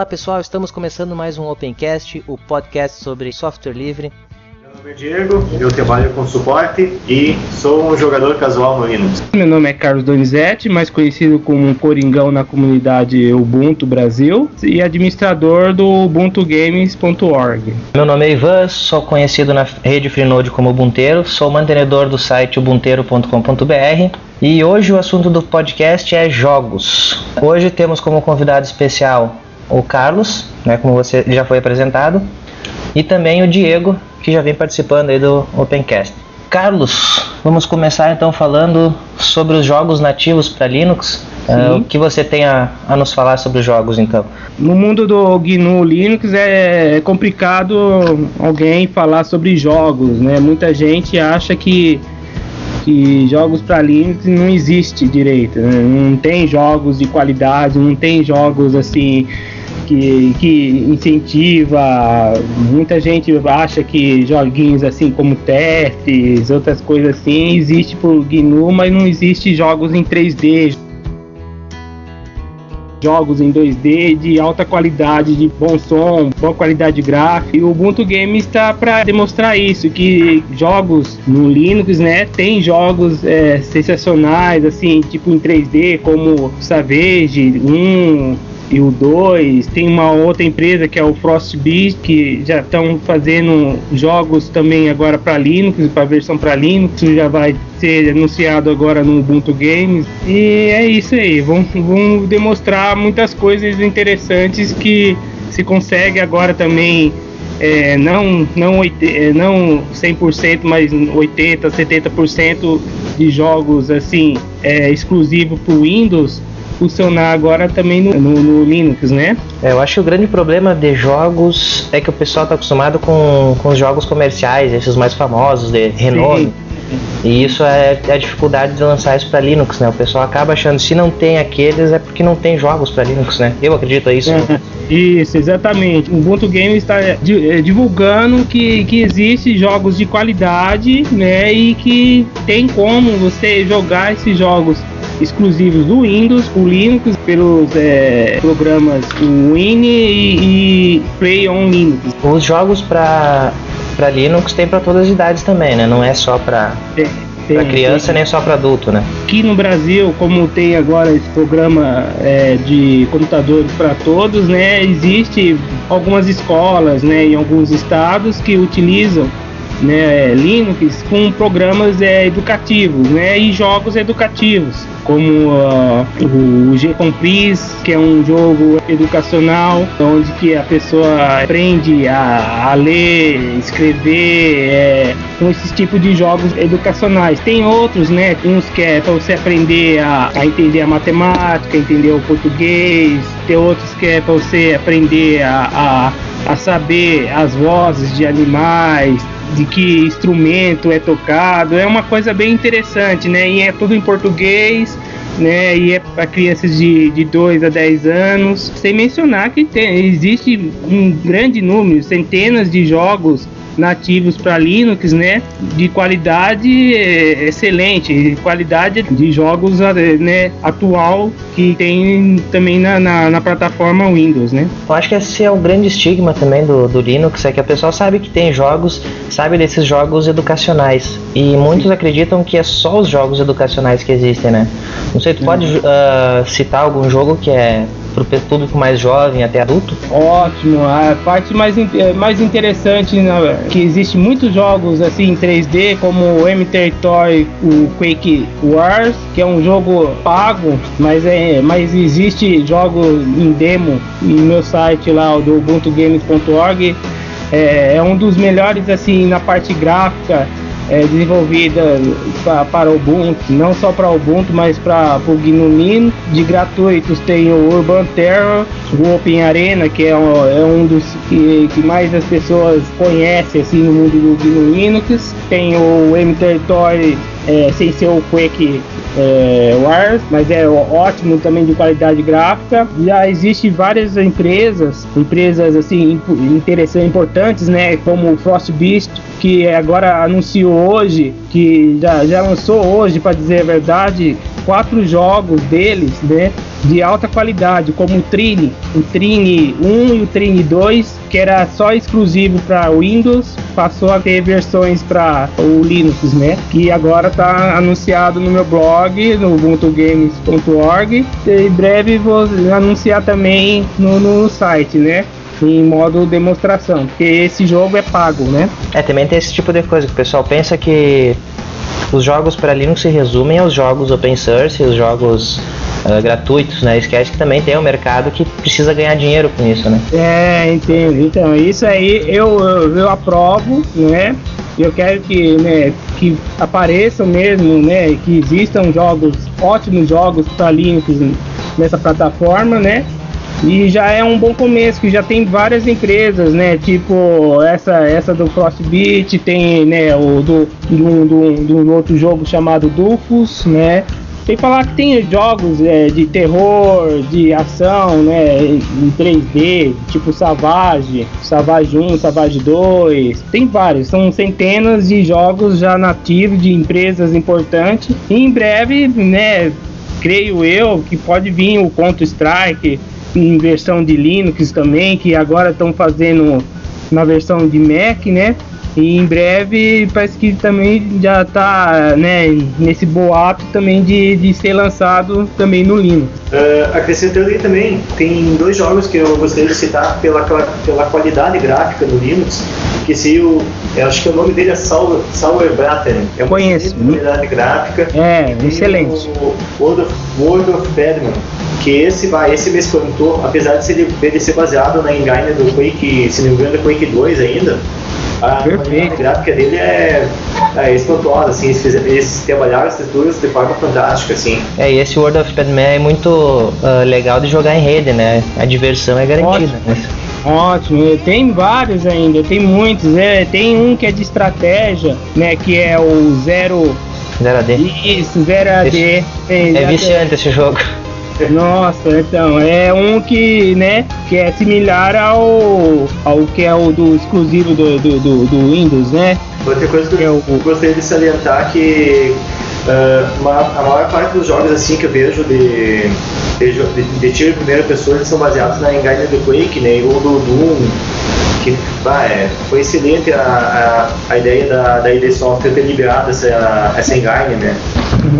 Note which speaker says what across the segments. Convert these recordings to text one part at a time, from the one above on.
Speaker 1: Olá pessoal, estamos começando mais um Opencast, o podcast sobre software livre.
Speaker 2: Meu nome é Diego, eu trabalho com suporte e sou um jogador casual no Linux.
Speaker 3: Meu nome é Carlos Donizete, mais conhecido como Coringão na comunidade Ubuntu Brasil e administrador do ubuntugames.org.
Speaker 1: Meu nome é Ivan, sou conhecido na rede Freenode como Ubunteiro, sou mantenedor do site ubunteiro.com.br e hoje o assunto do podcast é jogos. Hoje temos como convidado especial o Carlos, como você já foi apresentado, e também o Diego, que já vem participando aí do Opencast. Carlos, vamos começar então falando sobre os jogos nativos para Linux. O que você tem a nos falar sobre os jogos então?
Speaker 3: No mundo do GNU Linux é complicado alguém falar sobre jogos, né? Muita gente acha que jogos para Linux não existe direito, né? Não tem jogos de qualidade, não tem jogos assim que incentiva. Muita gente acha que joguinhos assim como Tetris, outras coisas assim, existe por GNU, mas não existe jogos em 3D, jogos em 2D de alta qualidade, de bom som, boa qualidade gráfica. E o Ubuntu Games está para demonstrar isso, que jogos no Linux, tem jogos sensacionais, assim, tipo em 3D, como Savage 1 e o 2, tem uma outra empresa que é o Frostbite, que já estão fazendo jogos também agora para Linux, para a versão para Linux, já vai ser anunciado agora no Ubuntu Games. E é isso aí, vão demonstrar muitas coisas interessantes que se consegue agora também, não 100%, mas 80%, 70% de jogos assim, exclusivos para o Windows, funcionar agora também no Linux, né?
Speaker 1: Eu acho que o grande problema de jogos é que o pessoal está acostumado com os jogos comerciais, esses mais famosos, de renome. E isso é a dificuldade de lançar isso para Linux, né? O pessoal acaba achando que se não tem aqueles é porque não tem jogos para Linux, né? Eu acredito nisso.
Speaker 3: Isso, exatamente. O Ubuntu Games está divulgando que existe jogos de qualidade, né? E que tem como você jogar esses jogos exclusivos do Windows, o Linux, pelos programas Wine e Play on Linux.
Speaker 1: Os jogos para Linux tem para todas as idades também, né? Não é só para criança, nem só para adulto, né?
Speaker 3: Aqui no Brasil, como tem agora esse programa de computadores para todos, né? Existe algumas escolas, né, em alguns estados que utilizam, né, Linux com programas educativos, né, e jogos educativos, como o G-Compris, que é um jogo educacional, onde que a pessoa aprende a ler, escrever, com esses tipos de jogos educacionais. Tem outros, né, uns que é para você aprender a entender a matemática, entender o português, tem outros que é para você aprender a saber as vozes de animais, de que instrumento é tocado. É uma coisa bem interessante, né? E é tudo em português, né? E é para crianças de 2 a 10 anos. Sem mencionar que existe um grande número, centenas de jogos nativos para Linux, né, de qualidade excelente, qualidade de jogos, né, atual, que tem também na plataforma Windows, né.
Speaker 1: Eu acho que esse é o grande estigma também do Linux, é que a pessoa sabe que tem jogos, sabe desses jogos educacionais, e muitos acreditam que é só os jogos educacionais que existem, né. Não sei, tu pode citar algum jogo que é para o público mais jovem até adulto?
Speaker 3: Ótimo, a parte mais interessante, né, que existe muitos jogos assim em 3D, como o M-Territory, o Quake Wars, que é um jogo pago, mas existe jogos em demo no meu site lá, do ubuntugames.org. É um dos melhores assim na parte gráfica, desenvolvida para o Ubuntu, não só para o Ubuntu, mas para o GNU Linux. De gratuitos tem o Urban Terror, o Open Arena, que é um dos que mais as pessoas conhecem assim no mundo do GNU Linux. Tem o M-Territory, sem ser o Quake Wars, mas é ótimo também de qualidade gráfica. Já existem várias empresas assim interessantes, importantes, né, como o Frostbite, que agora anunciou hoje, que já lançou hoje, para dizer a verdade, 4 jogos deles, né, de alta qualidade, como o Trine 1 e o Trine 2, que era só exclusivo para Windows, passou a ter versões para o Linux, né, que agora está anunciado no meu blog, no ubuntugames.org. Em breve vou anunciar também no site, né, em modo demonstração, porque esse jogo é pago, né.
Speaker 1: Também tem esse tipo de coisa que o pessoal pensa que os jogos para Linux se resumem aos jogos open source, os jogos gratuitos, né? Esquece que também tem um mercado que precisa ganhar dinheiro com isso, né?
Speaker 3: Entendo. Então, isso aí eu aprovo, né? Eu quero que, né, que apareçam mesmo, né? Que existam ótimos jogos para Linux nessa plataforma, né? E já é um bom começo, que já tem várias empresas, né? Tipo essa do Frostbite, tem, né, do outro jogo chamado Dufus, né? Sem falar que tem jogos de terror, de ação, né, em 3D, tipo Savage 1, Savage 2, tem vários, são centenas de jogos já nativos de empresas importantes. E em breve, né, creio eu que pode vir o Counter-Strike em versão de Linux também, que agora estão fazendo na versão de Mac, né? E em breve parece que também já está, né, nesse boato também de ser lançado também no Linux.
Speaker 2: Acrescentando aí também, tem 2 jogos que eu gostaria de citar pela qualidade gráfica do Linux, que se eu acho que o nome dele é Sauerbraten. É uma excelente qualidade gráfica.
Speaker 3: Excelente.
Speaker 2: O World of Batman, que esse me espantou, apesar de ser baseado na engine do Quake, se não me engano, Quake 2 ainda. A qualidade gráfica dele é espantosa, assim, eles trabalharam as texturas de forma fantástica, assim.
Speaker 1: E esse World of Batman é muito legal de jogar em rede, né? A diversão é garantida.
Speaker 3: Ótimo, tem vários ainda, tem muitos, tem um que é de estratégia, né, que é o Zero
Speaker 1: AD.
Speaker 3: Isso, Zero AD.
Speaker 1: É viciante esse jogo.
Speaker 3: Nossa, então, é um que, né, que é similar ao que é o do exclusivo do Windows, né?
Speaker 2: Outra coisa que eu gostaria de salientar que a maior parte dos jogos assim que eu vejo de tiro em primeira pessoa, eles são baseados na engine do Quake, né, ou do Doom, que foi excelente a ideia da ID Software ter liberado essa engine, né.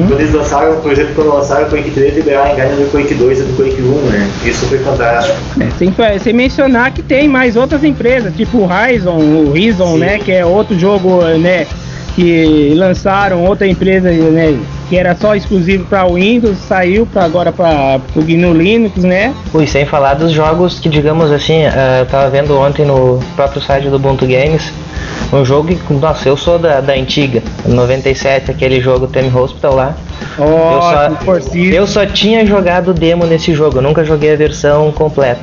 Speaker 2: Quando eles lançaram, por exemplo, quando lançaram o Quake 3, liberaram a engine do Quake 2 e do Quake 1, né? Isso foi fantástico.
Speaker 3: Sem mencionar que tem mais outras empresas, tipo o Horizon, né? Que é outro jogo, né? Que lançaram, outra empresa, né? Que era só exclusivo para Windows, saiu agora para o GNU Linux, né?
Speaker 1: Sem falar dos jogos que, digamos assim, eu tava vendo ontem no próprio site do Ubuntu Games, um jogo que, nossa, eu sou da antiga, 97, aquele jogo Theme Hospital lá. Eu só tinha jogado demo nesse jogo, eu nunca joguei a versão completa.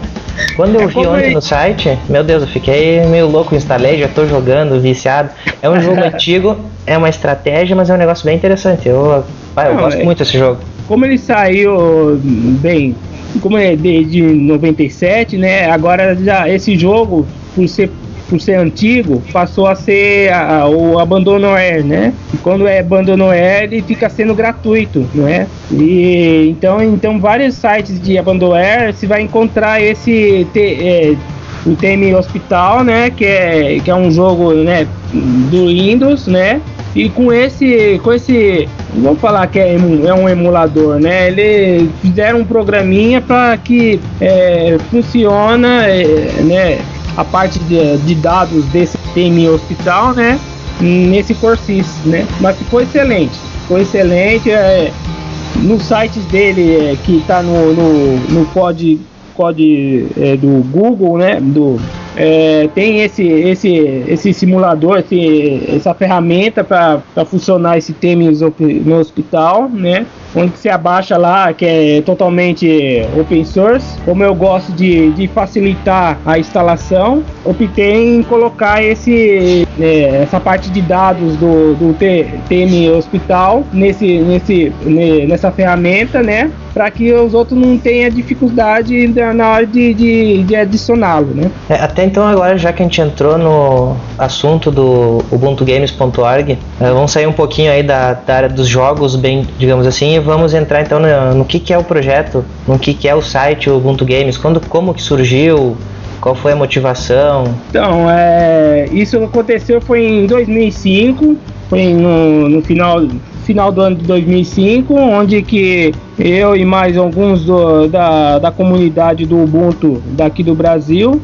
Speaker 1: Quando eu vi ontem no site, meu Deus, eu fiquei meio louco, instalei, já tô jogando, viciado. É um jogo antigo, é uma estratégia, mas é um negócio bem interessante. Eu gosto muito desse jogo.
Speaker 3: Como ele saiu como é de 97, né? Agora já esse jogo, por ser antigo, passou a ser o Abandonware, né? E quando é Abandonware, ele fica sendo gratuito, não é? E então vários sites de Abandonware você vai encontrar o Theme Hospital, né? Que é um jogo, né, do Windows, né? E com esse, vamos falar que é um emulador, né? Eles fizeram um programinha para que funciona, né? A parte de dados desse Theme Hospital, né? Nesse Corsys, né? Mas ficou excelente. No site dele, que está no pod do Google, né? Tem esse simulador, essa ferramenta para funcionar esse Theme no hospital, né? Onde você abaixa lá, que é totalmente open source. Como eu gosto de facilitar a instalação, optei em colocar essa parte de dados do Theme Hospital nessa ferramenta, né? Para que os outros não tenham dificuldade na hora de adicioná-lo, né?
Speaker 1: Até então, agora, já que a gente entrou no assunto do ubuntugames.org, vamos sair um pouquinho aí da área dos jogos, bem, digamos assim, e vamos entrar então no que é o projeto, no que é o site Ubuntu Games, como que surgiu, qual foi a motivação?
Speaker 3: Então, isso aconteceu foi em 2005, foi no final do ano de 2005, onde que eu e mais alguns da comunidade do Ubuntu daqui do Brasil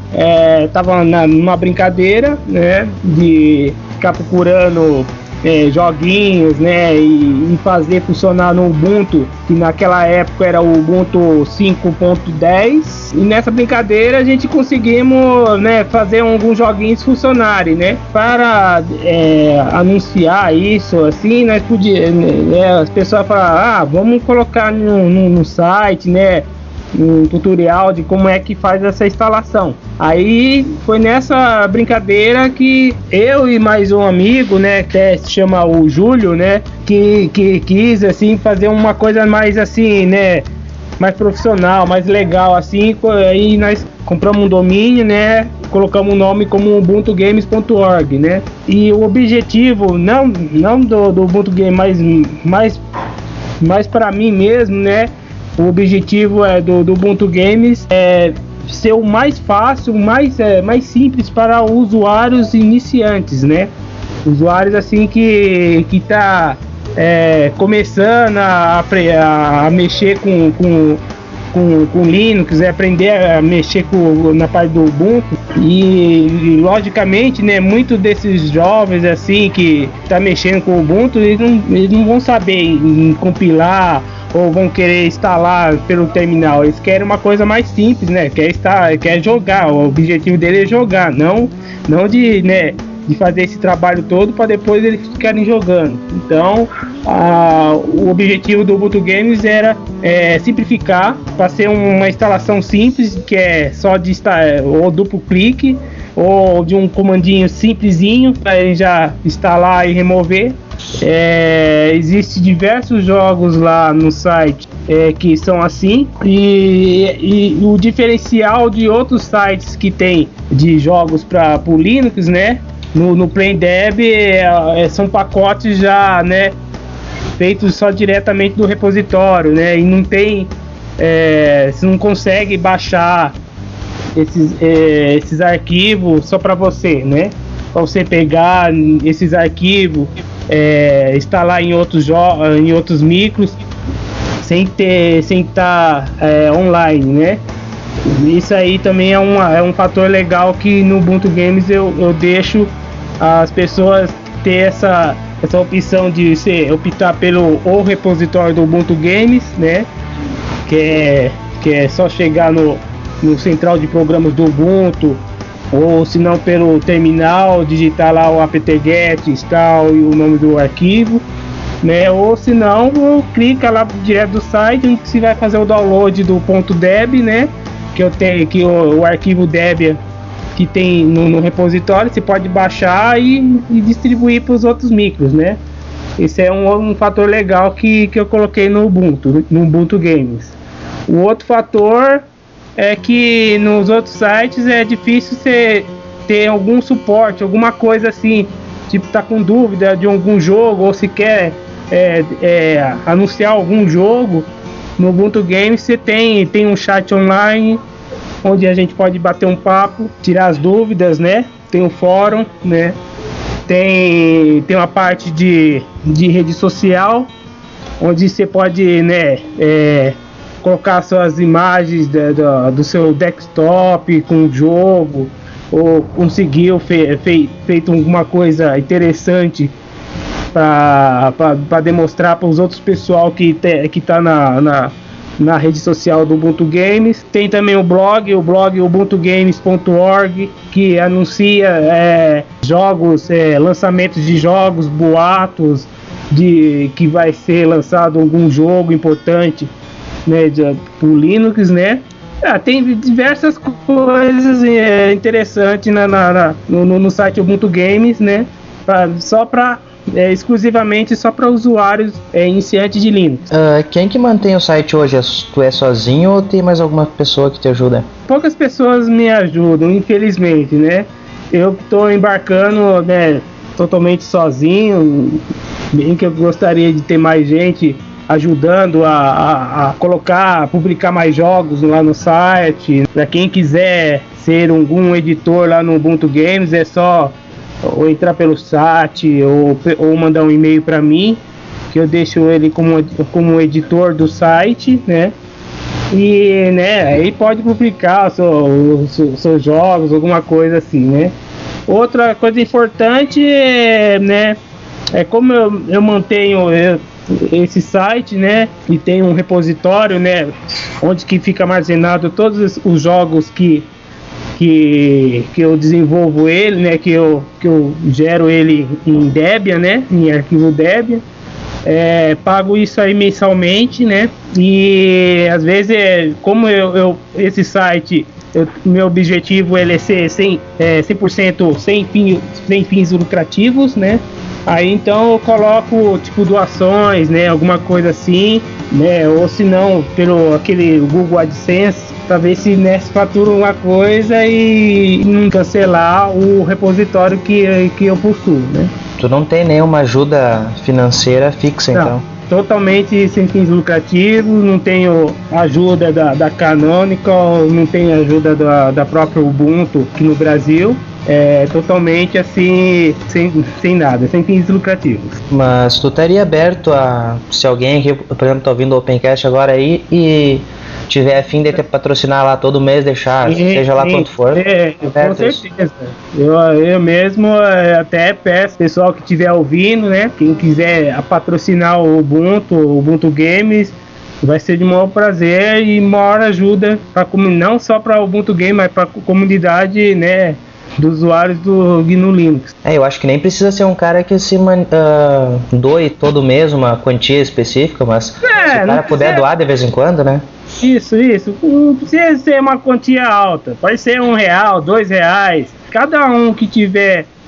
Speaker 3: estavam numa brincadeira, né, de ficar procurando joguinhos, né, e fazer funcionar no Ubuntu, que naquela época era o Ubuntu 5.10, e nessa brincadeira a gente conseguimos, né, fazer alguns joguinhos funcionarem, né, para anunciar isso, assim, nós as pessoas falaram, vamos colocar no site, né, um tutorial de como é que faz essa instalação. Aí foi nessa brincadeira que eu e mais um amigo, né, que se chama o Júlio, né, que quis assim fazer uma coisa mais assim, né, mais profissional, mais legal assim. Aí nós compramos um domínio, né, colocamos o nome como ubuntugames.org, né. E o objetivo não do Ubuntu Games, mais para mim mesmo, né. O objetivo do Ubuntu Games é ser o mais fácil, mais simples para usuários iniciantes, né? Usuários assim que tá começando a mexer com Linux, aprender a mexer na parte do Ubuntu e logicamente, né, muitos desses jovens assim que tá mexendo com o Ubuntu, eles não vão saber em compilar ou vão querer instalar pelo terminal. Eles querem uma coisa mais simples, né? Quer jogar. O objetivo dele é jogar, não de fazer esse trabalho todo para depois eles ficarem jogando. Então, o objetivo do Ubuntu Games era simplificar para ser uma instalação simples, que é só de ou duplo clique ou de um comandinho simplesinho para ele já instalar e remover. Existem diversos jogos lá no site que são assim, e o diferencial de outros sites que tem de jogos para o Linux, né, no PlaneDeb são pacotes já, né, feitos só diretamente do repositório, né, e não tem, você não consegue baixar esses arquivos só para você, né, para você pegar esses arquivos, instalar em outros micros sem estar online, né? Isso aí também é um fator legal que no Ubuntu Games eu deixo as pessoas ter essa opção de optar pelo repositório do Ubuntu Games, né? Que é só chegar no central de programas do Ubuntu, ou se não pelo terminal, digitar lá o apt-get, install e o nome do arquivo, né? Ou se não, clica lá direto do site onde você vai fazer o download do .deb, né? Que o arquivo Debian que tem no repositório, você pode baixar e distribuir para os outros micros, né? Esse é um fator legal que eu coloquei no Ubuntu Games. O outro fator é que nos outros sites é difícil você ter algum suporte, alguma coisa assim, tipo tá com dúvida de algum jogo ou se quer anunciar algum jogo. No Ubuntu Games você tem um chat online onde a gente pode bater um papo, tirar as dúvidas, né? Tem um fórum, né? Tem uma parte de rede social onde você pode, né, colocar suas imagens do seu desktop com o jogo, ou conseguiu feito alguma coisa interessante para demonstrar para os outros pessoal que está na rede social do Ubuntu Games. Tem também o blog ubuntugames.org, que anuncia jogos, lançamentos de jogos, boatos de que vai ser lançado algum jogo importante, né, pro Linux, né? Tem diversas coisas interessantes no site Ubuntu Games, né? Exclusivamente só para usuários iniciantes de Linux.
Speaker 1: Quem que mantém o site hoje? Tu é sozinho ou tem mais alguma pessoa que te ajuda?
Speaker 3: Poucas pessoas me ajudam, infelizmente, né? Eu estou embarcando, né, totalmente sozinho, bem que eu gostaria de ter mais gente ajudando a colocar, publicar mais jogos lá no site. Para quem quiser ser algum editor lá no Ubuntu Games, é só ou entrar pelo site ou mandar um e-mail para mim, que eu deixo ele como editor do site, né? E, né, aí pode publicar os seus jogos, alguma coisa assim, né? Outra coisa importante é como eu mantenho esse site, né? E tem um repositório, né? Onde que fica armazenado todos os jogos que eu desenvolvo ele, né? Que eu gero ele em Debian, né? Em arquivo Debian. Pago isso aí mensalmente, né? E às vezes, como esse site, meu objetivo é ser 100% sem fins lucrativos, né? Aí então eu coloco tipo doações, né? Alguma coisa assim, né? Ou se não, pelo aquele Google AdSense, para ver se se fatura uma coisa e não cancelar o repositório que eu possuo, né?
Speaker 1: Tu não tem nenhuma ajuda financeira fixa, não, então?
Speaker 3: Totalmente sem fins lucrativos, não tenho ajuda da Canonical, não tenho ajuda da própria Ubuntu aqui no Brasil. Totalmente assim, sem nada, sem fins lucrativos.
Speaker 1: Mas tu estaria aberto a, se alguém aqui, por exemplo, tá ouvindo o Opencast agora aí e tiver a fim de te patrocinar lá todo mês, deixar, seja lá quanto for.
Speaker 3: Com certeza. Eu mesmo até peço, pessoal que estiver ouvindo, né? Quem quiser patrocinar o Ubuntu Games, vai ser de maior prazer e maior ajuda, não só para o Ubuntu Games, mas para a comunidade, né? Dos usuários do GNU Linux.
Speaker 1: Eu acho que nem precisa ser um cara que se doe todo mês uma quantia específica, mas se o cara puder doar de vez em quando, né?
Speaker 3: Isso. Não precisa ser uma quantia alta. Pode ser R$1, R$2. Cada um que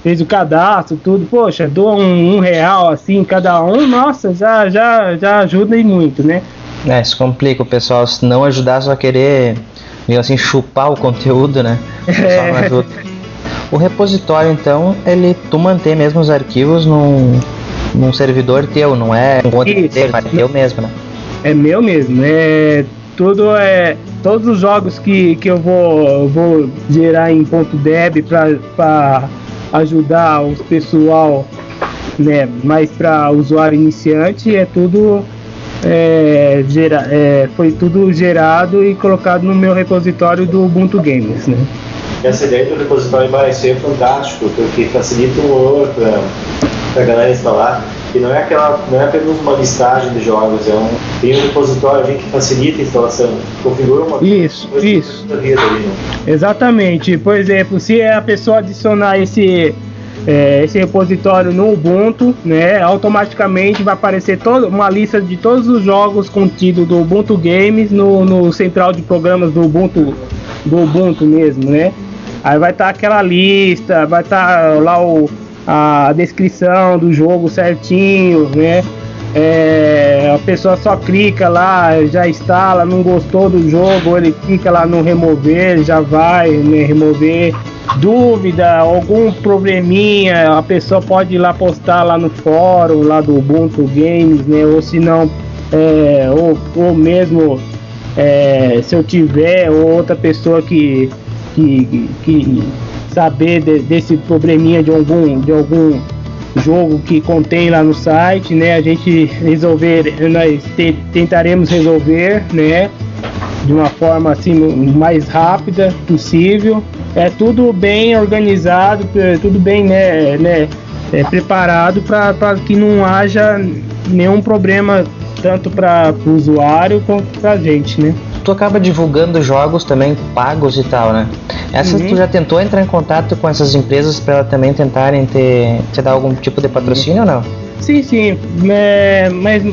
Speaker 3: fez o cadastro, tudo, poxa, doa um R$1 assim, cada um, nossa, já ajuda e muito, né?
Speaker 1: Isso complica o pessoal, se não ajudar, só querer, assim, chupar o conteúdo, né? O pessoal não ajuda. O repositório, então, tu mantém mesmo os arquivos num servidor teu, não é um outro teu, mas é teu mesmo, né? É
Speaker 3: meu mesmo, todos os jogos que eu vou gerar em .deb para ajudar o pessoal, né, mais para usuário iniciante, foi tudo gerado e colocado no meu repositório do Ubuntu Games, né?
Speaker 2: Essa ideia do repositório em Baraçu é fantástico, porque facilita o Word para a galera instalar. E não é apenas uma listagem de jogos, tem um repositório ali que facilita a instalação, configura uma
Speaker 3: Isso.
Speaker 2: Da vida ali, né?
Speaker 3: Exatamente. Por exemplo, se a pessoa adicionar esse repositório no Ubuntu, né, automaticamente vai aparecer uma lista de todos os jogos contidos do Ubuntu Games no central de programas do Ubuntu mesmo, né? Aí vai estar aquela lista, vai estar lá a descrição do jogo certinho, né? A pessoa só clica lá, já instala, não gostou do jogo, ele clica lá no remover, já vai, né, remover. Dúvida, algum probleminha, a pessoa pode ir lá postar lá no fórum lá do Ubuntu Games, né? Ou se não, ou mesmo se eu tiver ou outra pessoa que saber desse probleminha de algum jogo que contém lá no site, né? A gente nós tentaremos resolver, né? De uma forma assim mais rápida possível. É tudo bem organizado, tudo bem, né, preparado para que não haja nenhum problema tanto para o usuário quanto para a gente, né?
Speaker 1: Tu acaba divulgando jogos também pagos e tal, né? Tu já tentou entrar em contato com essas empresas para elas também tentarem te dar algum tipo de patrocínio ou não?
Speaker 3: Sim, mas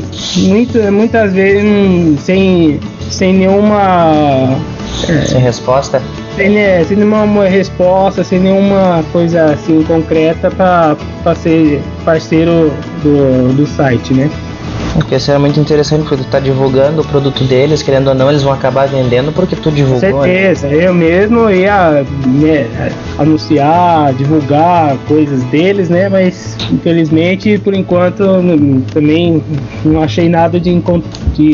Speaker 3: muitas vezes sem nenhuma...
Speaker 1: Sem resposta?
Speaker 3: Sem nenhuma resposta, sem nenhuma coisa assim concreta para ser parceiro do site, né?
Speaker 1: Porque isso é muito interessante, porque tu tá divulgando o produto deles, querendo ou não, eles vão acabar vendendo porque tu divulgou.
Speaker 3: Com certeza, né? Eu mesmo ia anunciar, divulgar coisas deles, né? Mas infelizmente, por enquanto, também não achei nada de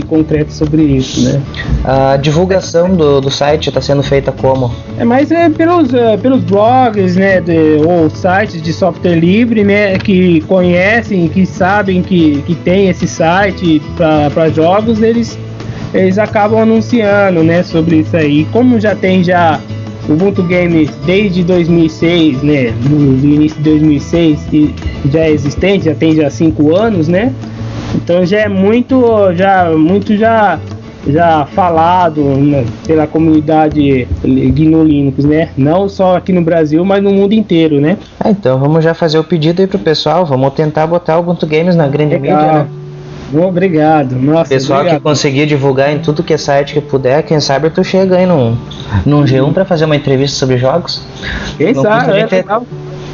Speaker 3: concreto sobre isso, né?
Speaker 1: A divulgação do site está sendo feita como?
Speaker 3: Mas pelos blogs, né? Ou sites de software livre, né? Que conhecem, que sabem que tem esse site para jogos, eles acabam anunciando, né? Sobre isso aí. Como já tem o Ubuntu Games desde 2006, né? No início de 2006, que já é existente, já tem 5 anos, né? Então já é muito falado, né, pela comunidade GNU Linux, né? Não só aqui no Brasil, mas no mundo inteiro, né?
Speaker 1: Então vamos já fazer o pedido aí pro pessoal, vamos tentar botar o Ubuntu Games na grande mídia, né?
Speaker 3: Obrigado. Nossa,
Speaker 1: pessoal, obrigado. Que conseguir divulgar em tudo que é site que puder, quem sabe tu chega aí num G1 para fazer uma entrevista sobre jogos.
Speaker 3: Quem sabe,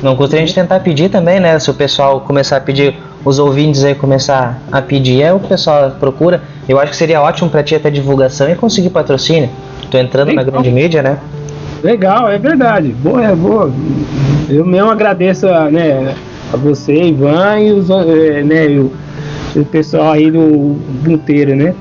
Speaker 1: não custa a gente tentar pedir também, né? Se o pessoal começar a pedir, os ouvintes aí começar a pedir, o pessoal procura. Eu acho que seria ótimo para ti até divulgação e conseguir patrocínio. Tô entrando na grande mídia, né?
Speaker 3: Legal, é verdade. Boa. Eu mesmo agradeço a você, Ivan, e o pessoal aí do Bunteiro, né?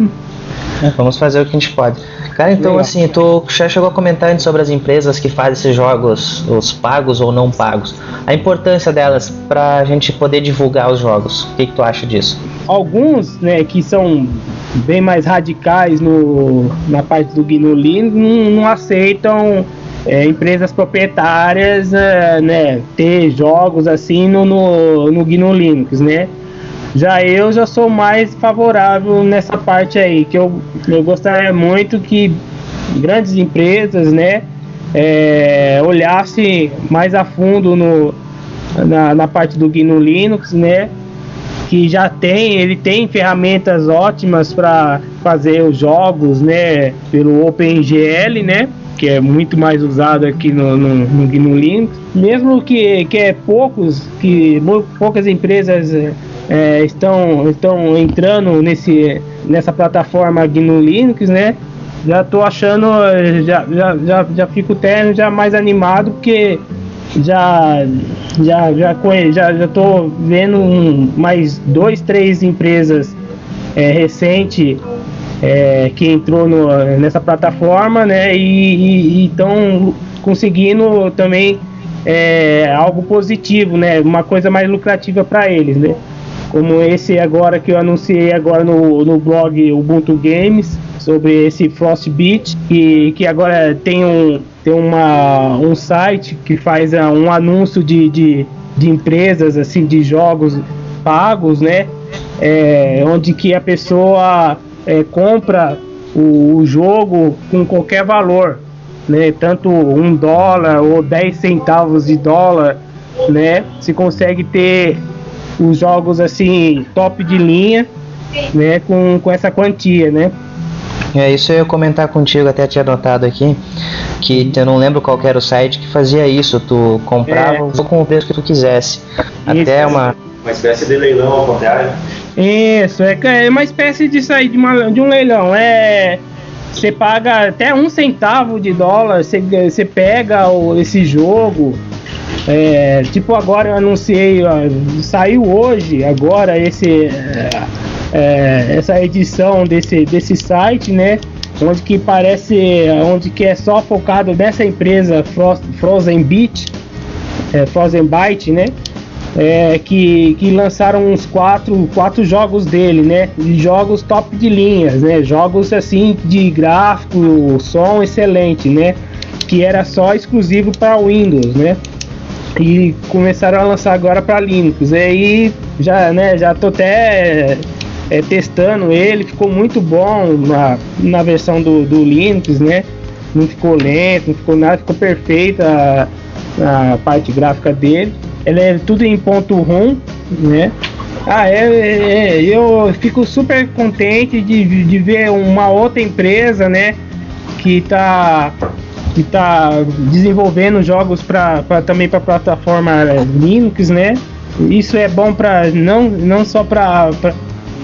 Speaker 1: Vamos fazer o que a gente pode. Cara, então legal. Assim, tu já chegou a comentar antes sobre as empresas que fazem esses jogos, os pagos ou não pagos. A importância delas pra gente poder divulgar os jogos. O que tu acha disso?
Speaker 3: Alguns, né, que são bem mais radicais na parte do GNU Linux, não aceitam empresas proprietárias, né, ter jogos assim no GNU Linux, né? Eu já sou mais favorável nessa parte aí, que eu gostaria muito que grandes empresas, né, olhassem mais a fundo na parte do GNU Linux, né, que ele tem ferramentas ótimas para fazer os jogos, né, pelo OpenGL, né, que é muito mais usado aqui no GNU Linux, mesmo que poucas empresas estão entrando nessa plataforma GNU Linux, né? Já tô achando, já fico já mais animado, porque já tô vendo mais 2-3 empresas recentes que entrou nessa plataforma, né? E estão conseguindo também algo positivo, né? Uma coisa mais lucrativa para eles, né? Como esse agora que eu anunciei agora no blog Ubuntu Games, sobre esse Frostbite, que agora tem um site que faz um anúncio de empresas, assim, de jogos pagos, né? Onde que a pessoa compra o jogo com qualquer valor, né? Tanto $1 ou 10 centavos de dólar, né? Se consegue ter os jogos assim top de linha, né, com essa quantia, né?
Speaker 1: Isso eu ia comentar contigo, até tinha anotado aqui, que eu não lembro qual era o site que fazia isso, tu comprava com o preço que tu quisesse. Até uma
Speaker 2: espécie de leilão ao contrário.
Speaker 3: Isso, é uma espécie disso aí, de um leilão. Você paga até 1 centavo de dólar, você pega esse jogo. Tipo, agora eu anunciei, saiu hoje, agora essa edição desse site, né? Onde que é só focado nessa empresa Frozen Byte, né? Que lançaram uns 4 jogos dele, né? Jogos top de linhas, né? Jogos assim de gráfico, som excelente, né? Que era só exclusivo para Windows, né? E começaram a lançar agora para Linux. Aí já tô até testando ele, ficou muito bom na versão do Linux, né? Não ficou lento, não ficou nada, ficou perfeita a parte gráfica dele. Ele é tudo em .rum, né? Eu fico super contente de ver uma outra empresa, né? Que tá desenvolvendo jogos também para plataforma Linux, né? Isso é bom para não só para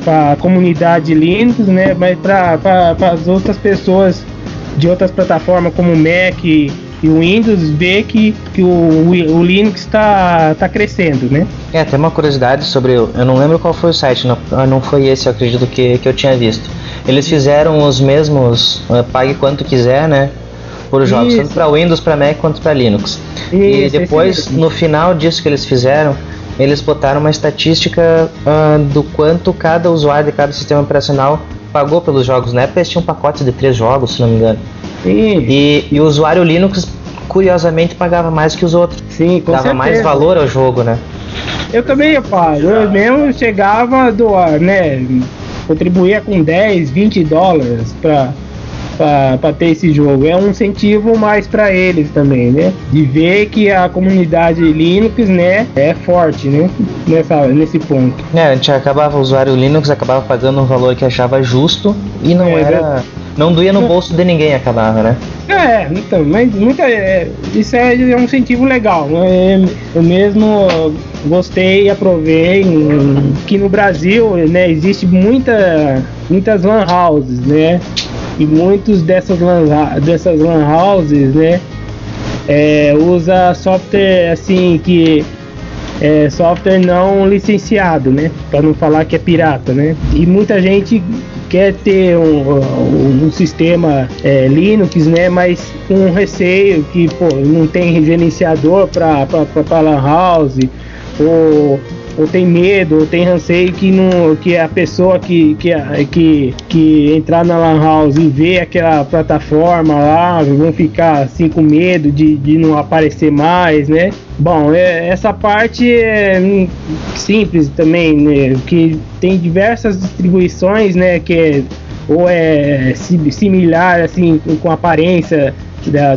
Speaker 3: a comunidade Linux, né? Mas para as outras pessoas de outras plataformas como Mac E o Windows vê que o Linux está crescendo, né?
Speaker 1: Tem uma curiosidade sobre... Eu não lembro qual foi o site, não foi esse, eu acredito que eu tinha visto. Eles fizeram os mesmos, pague quanto quiser, né? Por jogos,
Speaker 3: Isso.
Speaker 1: tanto para Windows, para Mac quanto para Linux.
Speaker 3: Isso,
Speaker 1: e depois, no final disso que eles fizeram, eles botaram uma estatística do quanto cada usuário de cada sistema operacional pagou pelos jogos. Na época eles tinham pacotes de 3 jogos, se não me engano. E o usuário Linux, curiosamente, pagava mais que os outros.
Speaker 3: Sim, com
Speaker 1: Dava
Speaker 3: certeza.
Speaker 1: mais valor ao jogo, né?
Speaker 3: Eu também, eu mesmo chegava a doar, né? Contribuía com 10, 20 dólares para ter esse jogo. É um incentivo mais para eles também, né? De ver que a comunidade Linux, né, é forte, né? Nesse ponto.
Speaker 1: A gente o usuário Linux acabava pagando um valor que achava justo e não doía no bolso de ninguém, acabava, né?
Speaker 3: Então, mas isso é um incentivo legal. Eu mesmo gostei e aprovei que no Brasil, né, existe muitas lan houses, né? E muitos dessas lan houses, né, usa software assim que software não licenciado, né, para não falar que é pirata, né? E muita gente quer ter um sistema Linux, né, mas com receio que não tem gerenciador para lan house, ou tem medo, ou tem receio que a pessoa que entrar na lan house e ver aquela plataforma lá vão ficar assim com medo de não aparecer mais, né? Bom, essa parte é simples também, né? Que tem diversas distribuições, né? Que é similar assim com a aparência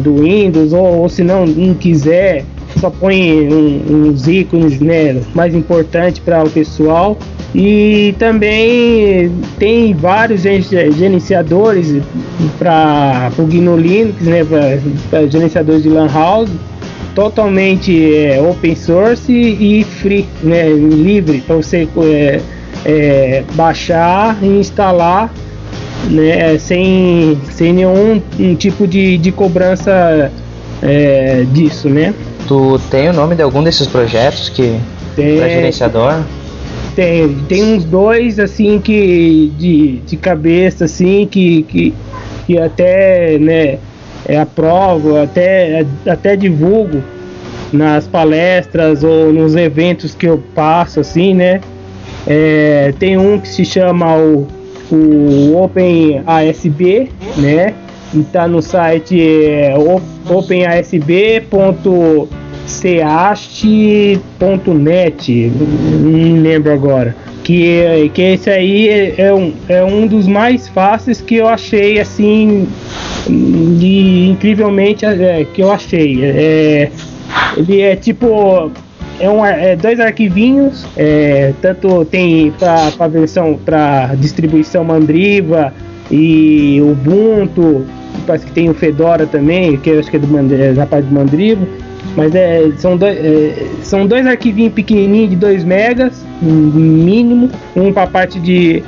Speaker 3: do Windows, ou se não quiser, só põe uns ícones, né, mais importantes para o pessoal. E também tem vários gerenciadores para o GNU Linux, né, para gerenciadores de lan house, totalmente open source e free, né, livre, para você baixar e instalar, né, sem nenhum tipo de cobrança disso, né?
Speaker 1: Tu tem o nome de algum desses projetos para gerenciador?
Speaker 3: Tem uns 2 assim que de cabeça assim que até, né, aprovo, até divulgo nas palestras ou nos eventos que eu passo assim, né? Tem um que se chama o OpenASB, né? E tá no site openasb.cast.net, não lembro agora. Que esse aí é um dos mais fáceis que eu achei, assim, e incrivelmente que eu achei. Ele é tipo... 2 arquivinhos, tanto tem para versão, para distribuição Mandriva e Ubuntu, parece que tem o Fedora também, que eu acho que é da parte do Mandriva, mas são 2 arquivinhos pequenininhos de 2 megas, mínimo, um para a parte de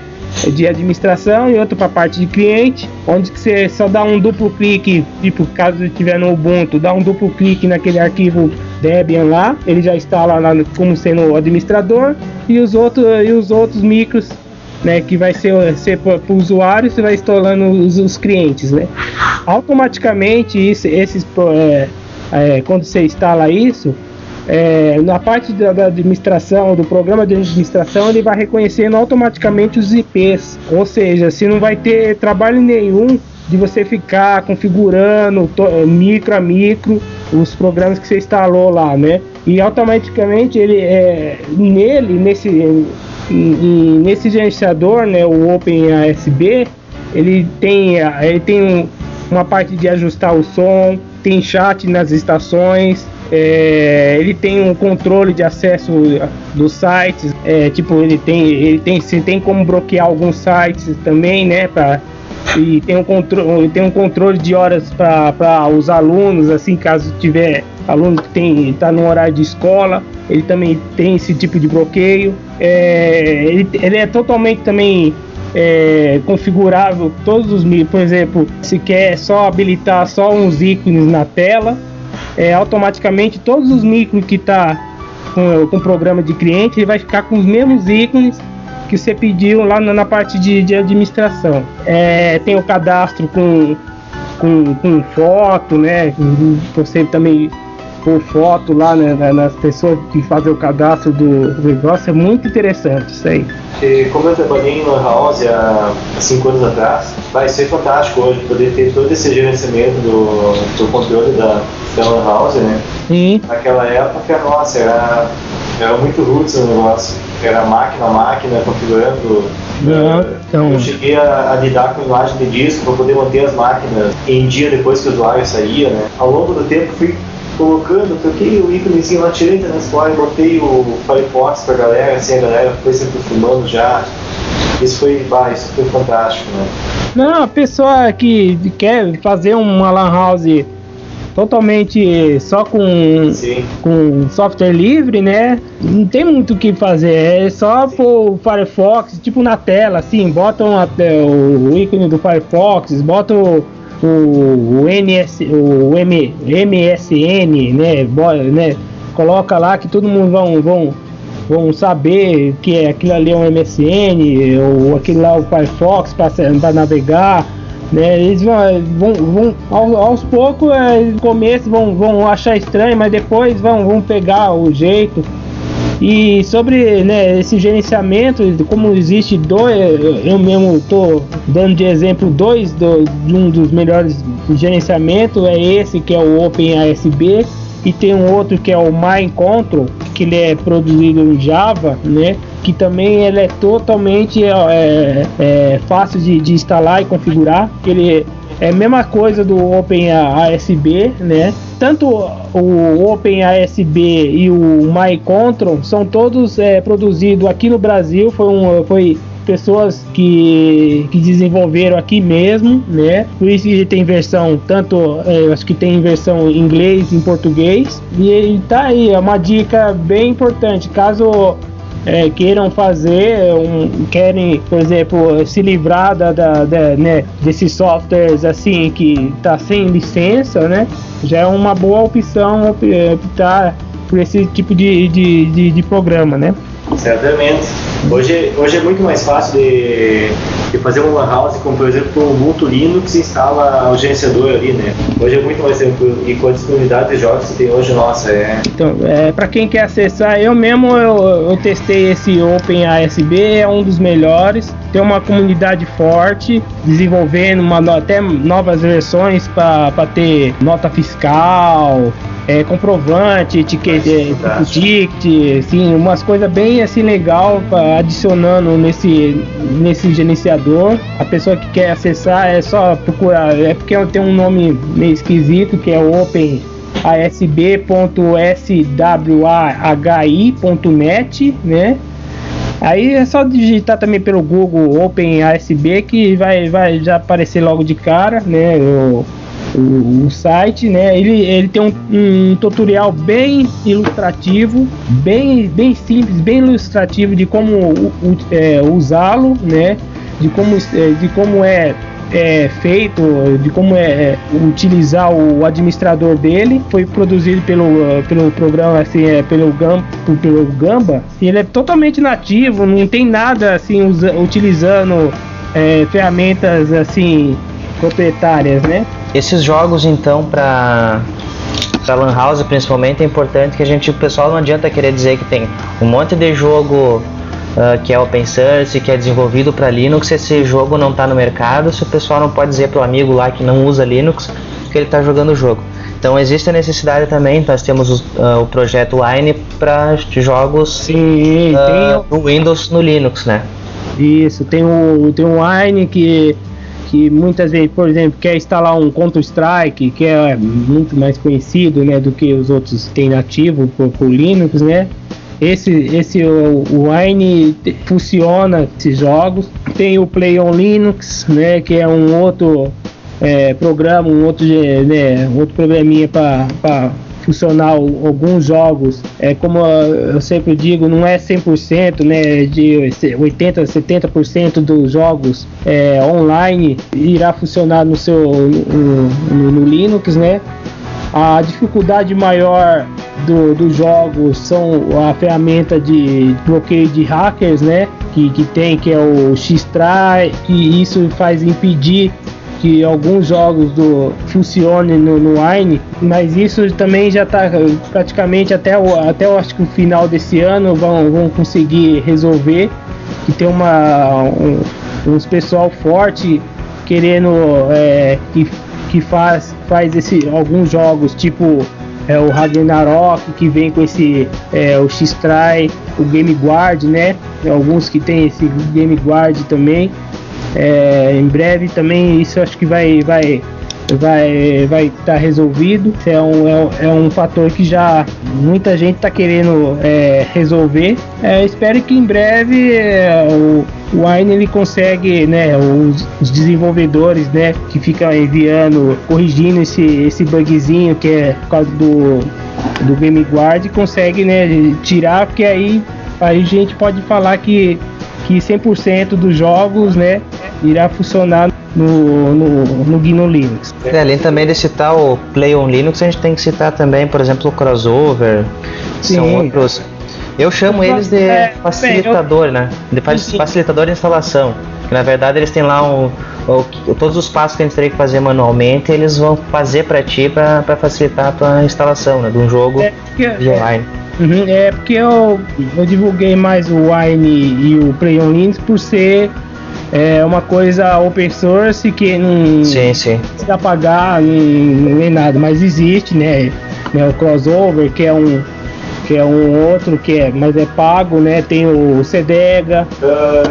Speaker 3: administração e outro para a parte de cliente, onde você só dá um duplo clique, tipo, caso estiver no Ubuntu, dá um duplo clique naquele arquivo Debian lá, ele já instala lá como sendo o administrador, e os outros micros, né, que vai ser para o usuário, você vai instalando os clientes, né? Automaticamente quando você instala isso, na parte da administração, do programa de administração, ele vai reconhecendo automaticamente os IPs, ou seja, você não vai ter trabalho nenhum de você ficar configurando micro a micro os programas que você instalou lá, né? E automaticamente nesse gerenciador, né, o OpenASB, ele tem uma parte de ajustar o som, tem chat nas estações, ele tem um controle de acesso dos sites, você tem como bloquear alguns sites também, né, e tem um controle de horas para os alunos, assim, caso tiver aluno que está no horário de escola, ele também tem esse tipo de bloqueio. Ele é totalmente também configurável todos os micros. Por exemplo, se quer só habilitar só uns ícones na tela, automaticamente todos os micros que está com o programa de cliente, ele vai ficar com os mesmos ícones que você pediu lá na parte de administração. Tem o cadastro com foto, né? Você também por foto lá, né, nas pessoas que fazem o cadastro do negócio. É muito interessante isso aí.
Speaker 2: E como eu trabalhei em Lan House há 5 anos atrás, vai ser fantástico hoje poder ter todo esse gerenciamento do controle da Lan House, né?
Speaker 3: Sim.
Speaker 2: Naquela época, nossa, era muito roots o negócio. Era máquina a máquina configurando.
Speaker 3: Então...
Speaker 2: Eu cheguei a lidar com imagem de disco para poder manter as máquinas em dia depois que o usuário saía, né? Ao longo do tempo fui colocando, troquei o íconezinho lá, tirei da Transport, botei o Firefox pra galera, assim, a galera foi se acostumando já. Isso foi fantástico, né?
Speaker 3: Não, a pessoa que quer fazer uma Lan House totalmente só com software livre, né? Não tem muito o que fazer, é só pôr o Firefox, tipo na tela, assim, botam o ícone do Firefox, botam o MSN, né? Coloca lá que todo mundo vão saber que aquilo ali é um MSN, ou aquilo lá é o Firefox para navegar, né? Eles vão aos poucos, no começo vão achar estranho, mas depois vão pegar o jeito. E sobre, né, esse gerenciamento, como existe eu mesmo estou dando de exemplo de um dos melhores gerenciamentos, é esse que é o OpenASB, e tem um outro que é o MindControl, que ele é produzido em Java, né, que também ele é totalmente fácil de instalar e configurar, que ele é a mesma coisa do OpenASB, né? Tanto o OpenASB e o MindControl são todos produzidos aqui no Brasil. Foi pessoas que desenvolveram aqui mesmo, né? Por isso que tem versão acho que tem versão em inglês e em português. E tá aí, é uma dica bem importante. Caso queiram querem, por exemplo, se livrar né, desses softwares assim que tá sem licença, né? Já é uma boa opção optar por esse tipo de programa, né?
Speaker 2: Certamente. Hoje é muito mais fácil de fazer uma Lan House com, por exemplo, o Ubuntu Linux e instala o gerenciador ali, né? Hoje é muito mais tranquilo. E com a disponibilidade de jogos que tem hoje, nossa,
Speaker 3: Então, para quem quer acessar, eu testei esse OpenASB, é um dos melhores. Tem uma comunidade forte, desenvolvendo até novas versões para ter nota fiscal, comprovante, ticket, assim, umas coisas bem assim legal, adicionando nesse gerenciador. A pessoa que quer acessar é só procurar, porque tem um nome meio esquisito, que é o openasb.swahi.net, né? Aí é só digitar também pelo Google OpenASB que vai já aparecer logo de cara, né? O site, né? Ele tem um tutorial bem ilustrativo, bem simples, bem ilustrativo de como usá-lo, né? De como é feito, de como utilizar o administrador dele. Foi produzido pelo programa, assim, pelo Gamba. E ele é totalmente nativo, não tem nada assim utilizando ferramentas assim proprietárias, né?
Speaker 1: Esses jogos, então, para Lan House principalmente, é importante que o pessoal não adianta querer dizer que tem um monte de jogo que é open source, que é desenvolvido para Linux, esse jogo não está no mercado, se o pessoal não pode dizer para o amigo lá que não usa Linux que ele está jogando o jogo. Então existe a necessidade também, nós temos o projeto Wine para jogos do Windows no Linux, né?
Speaker 3: Isso, tem o Wine que muitas vezes, por exemplo, quer instalar um Counter-Strike, que é muito mais conhecido, né, do que os outros tem nativo por Linux, né? O Wine funciona esses jogos. Tem o Play on Linux, né, que é um outro programa, outro programinha para funcionar alguns jogos, como eu sempre digo, não é 100%, né, de 80%, 70% dos jogos online irá funcionar no Linux, né? A dificuldade maior dos jogos são a ferramenta de bloqueio de hackers, né? Que é o X-Try, e isso faz impedir que alguns jogos funcionem no Wine, mas isso também já está praticamente até eu acho que o final desse ano vão conseguir resolver, que tem uns pessoal forte querendo que faz alguns jogos, tipo o Ragnarok, que vem com o X-Try, o Game Guard, né? Alguns que tem esse Game Guard também. Em breve também isso acho que vai estar resolvido. É um fator que já muita gente está querendo resolver. Espero que em breve o Wine ele consegue, né, os desenvolvedores, né, que ficam enviando, corrigindo esse bugzinho que é por causa do Game Guard, consegue, né, tirar, porque aí a gente pode falar que 100% dos jogos, né, irá funcionar no GNU Linux.
Speaker 1: Além também de citar o Play on Linux, a gente tem que citar também, por exemplo, o Crossover. Sim. São outros. Eu chamo eles de facilitador, né? De facilitador de instalação. Que na verdade eles têm lá todos os passos que a gente teria que fazer manualmente, eles vão fazer para ti para facilitar a tua instalação, né, de um jogo online.
Speaker 3: Porque eu divulguei mais o Wine e o Play on Linux por ser uma coisa open source que não precisa pagar nem nada, mas existe, né, o Crossover, que é um outro mas é pago, né? Tem o Cedega.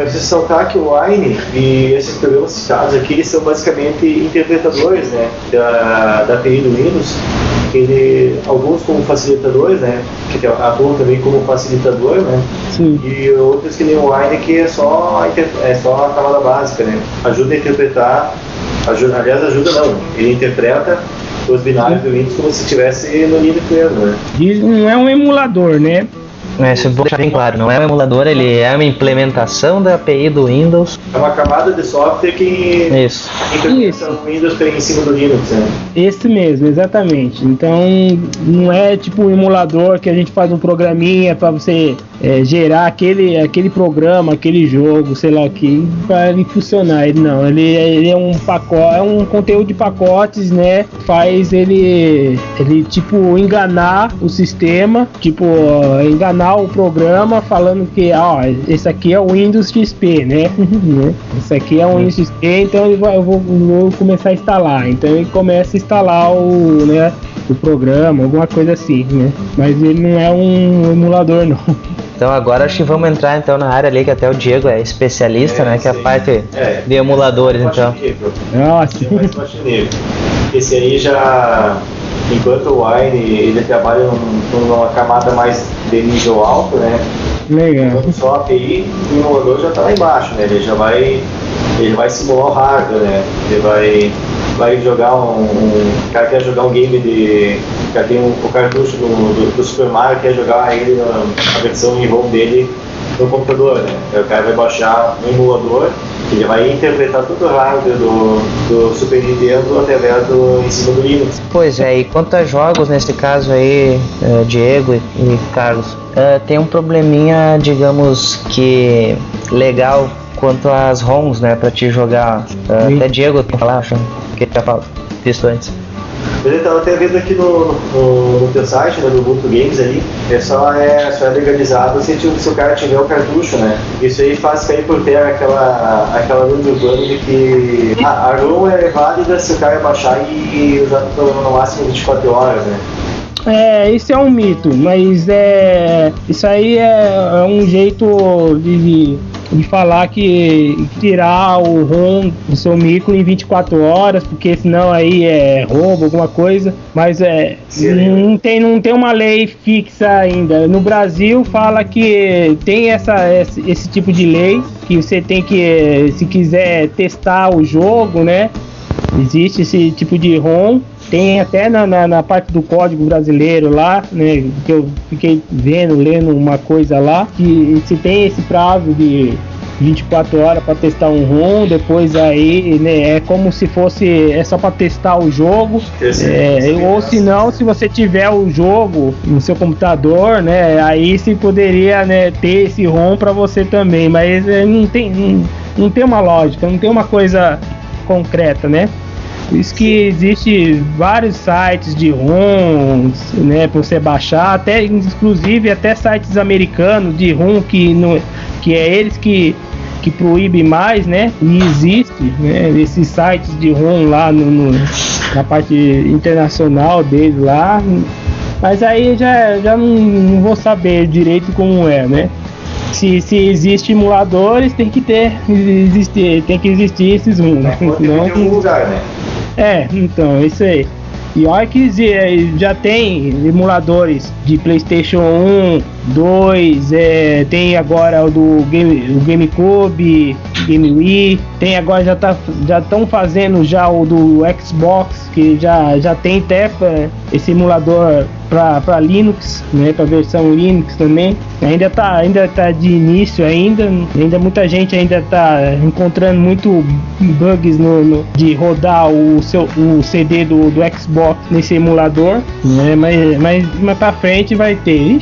Speaker 2: Ressaltar que o Wine e esses programas citados aqui, eles são basicamente interpretadores, né, da API do Windows. Alguns como facilitadores, né, que atuam também como facilitador, né.
Speaker 3: Sim.
Speaker 2: E outros que nem o Wine, que é só a camada básica, né, ajuda a interpretar, ajuda não, ele interpreta os binários do Windows como se estivesse no Linux mesmo, né.
Speaker 3: Não é um emulador, né.
Speaker 1: Isso é bom deixar bem claro, não é um emulador, ele é uma implementação da API do Windows.
Speaker 2: É uma camada de software que interpreta o Windows em cima do Linux, né?
Speaker 3: Esse mesmo, exatamente. Então não é tipo um emulador que a gente faz um programinha para você gerar aquele programa, aquele jogo, sei lá o que, para ele funcionar. Ele é um pacote, é um conteúdo de pacotes, né? Faz ele tipo enganar o sistema, tipo enganar o programa falando que esse aqui é o Windows XP, né? Esse aqui é o Windows XP, então eu vou começar a instalar. Então ele começa a instalar o programa, alguma coisa assim, né? Mas ele não é um emulador, não.
Speaker 1: Então agora acho que vamos entrar então na área ali que até o Diego é especialista, né? Que é a parte de emuladores, então.
Speaker 3: Nossa.
Speaker 2: Esse aí já, enquanto o Wine ele trabalha numa camada mais de nível alto, né?
Speaker 3: Legal.
Speaker 2: Enquanto só a API, o emulador já está lá embaixo, né? Ele vai simular o hardware, né? Ele vai jogar o cara quer jogar um game o cara tem o cartucho do Super Mario, quer jogar ele a versão em ROM dele no computador, né? Aí o cara vai baixar um emulador, ele vai interpretar todo o hardware do Super Nintendo através em cima do Linux.
Speaker 1: Pois é, e quanto a jogos, nesse caso aí, Diego e Carlos, tem um probleminha, digamos que legal quanto às ROMs, né, pra te jogar. Até Diego tem que falar, acho que ele já visto antes.
Speaker 2: Eu estava até vendo aqui no teu site, né, do Ubuntu Games ali, só é legalizado se o cara tiver o cartucho, né? Isso aí faz cair por terra aquela lenda urbana de que a ROM é válida se o cara baixar e usar no máximo 24 horas, né?
Speaker 3: Isso é um mito, mas isso aí é um jeito de falar que tirar o ROM do seu micro em 24 horas, porque senão aí é roubo, alguma coisa, mas não tem uma lei fixa ainda. No Brasil fala que tem esse tipo de lei, que você tem que, se quiser testar o jogo, né, existe esse tipo de ROM, Tem até na parte do código brasileiro lá, né, que eu fiquei lendo uma coisa lá, que se tem esse prazo de 24 horas para testar um ROM, depois aí, né, é como se fosse só para testar o jogo, ou se não, se você tiver o jogo no seu computador, né, aí se poderia, né, ter esse ROM para você também, mas não tem uma lógica, não tem uma coisa concreta, né? Por isso que existe vários sites de ROMs, né, para você baixar, até inclusive até sites americanos de ROM que é eles que proíbe mais, né? E existe, né, esses sites de ROM lá na parte internacional deles lá, mas aí já não vou saber direito como é, né? Se existe emuladores, tem que existir esses ROM, né?
Speaker 2: Em algum lugar, né?
Speaker 3: Então, isso aí. E olha que já tem emuladores de PlayStation 1, 2, tem agora o do GameCube, Game Wii, tem agora já estão fazendo já o do Xbox, que já tem até esse emulador para Linux, né, para versão Linux também. Ainda tá de início ainda muita gente ainda tá encontrando muito bugs de rodar o CD do Xbox nesse emulador, né, mas pra frente vai ter.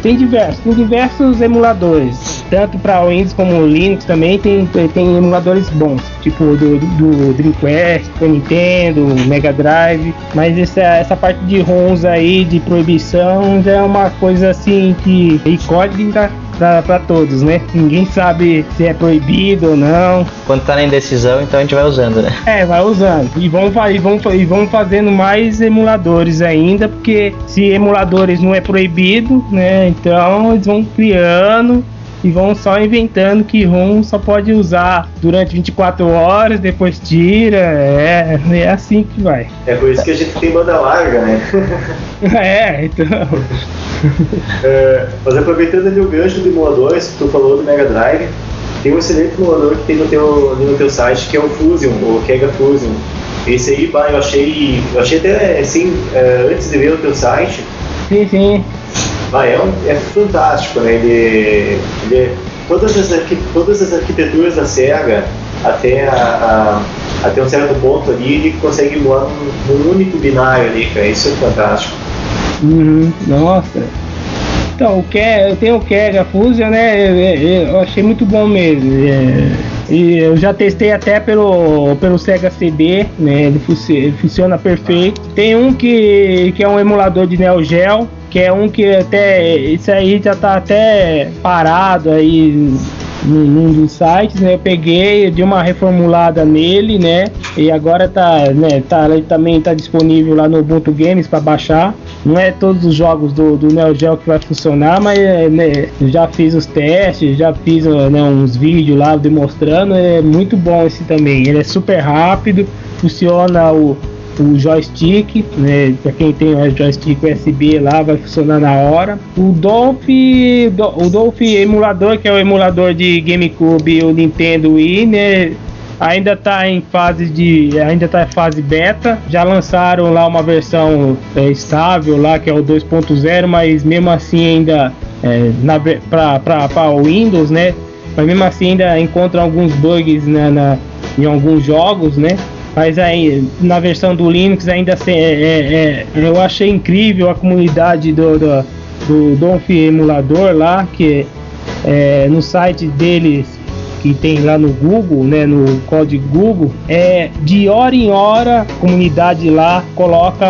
Speaker 3: Tem diversos emuladores, tanto para Windows como Linux também tem emuladores bons, tipo do Dreamcast, do Nintendo, Mega Drive, mas essa parte de ROMs aí, de proibição, já é uma coisa assim que é incógnita para todos, né? Ninguém sabe se é proibido ou não.
Speaker 1: Quando tá na indecisão, então a gente vai usando, né?
Speaker 3: Vai usando. E vão fazendo mais emuladores ainda, porque se emuladores não é proibido, né? Então eles vão criando e vão só inventando que ROM só pode usar durante 24 horas, depois tira, é assim que vai.
Speaker 2: É por isso que a gente tem banda larga, né?
Speaker 3: Então...
Speaker 2: mas aproveitando ali o gancho do emuladores que tu falou do Mega Drive, tem um excelente emulador que tem no teu site, que é o Fusion, o Kega Fusion. Esse aí, eu achei até assim, antes de ver o teu site.
Speaker 3: Sim.
Speaker 2: É fantástico, né? Ele todas as arquiteturas da Sega até um certo ponto ali, ele consegue emular um único binário ali, cara. Isso é fantástico.
Speaker 3: Nossa. Então, eu tenho o Kega Fusion, né? Eu achei muito bom mesmo. E eu já testei até pelo Sega CD, né? Ele funciona perfeito. Tem um que é um emulador de Neo Geo, que é um que até isso aí já tá até parado aí num dos sites, né? Eu peguei, dei uma reformulada nele, né? E agora ele também tá disponível lá no Ubuntu Games para baixar. Não é todos os jogos do Neo Geo que vai funcionar, mas né, já fiz os testes, já fiz, né, uns vídeos lá demonstrando. É muito bom esse também. Ele é super rápido, funciona o joystick, né, para quem tem o joystick USB lá, vai funcionar na hora. O Dolph emulador, que é o emulador de GameCube e o Nintendo Wii, né, ainda está em fase beta. Já lançaram lá uma versão estável lá, que é o 2.0, mas mesmo assim ainda para o Windows, né, mas mesmo assim ainda encontram alguns bugs em alguns jogos, né. Mas aí na versão do Linux ainda assim, eu achei incrível a comunidade do Dolph emulador lá, que no site deles, que tem lá no Google, né, no código Google, de hora em hora a comunidade lá coloca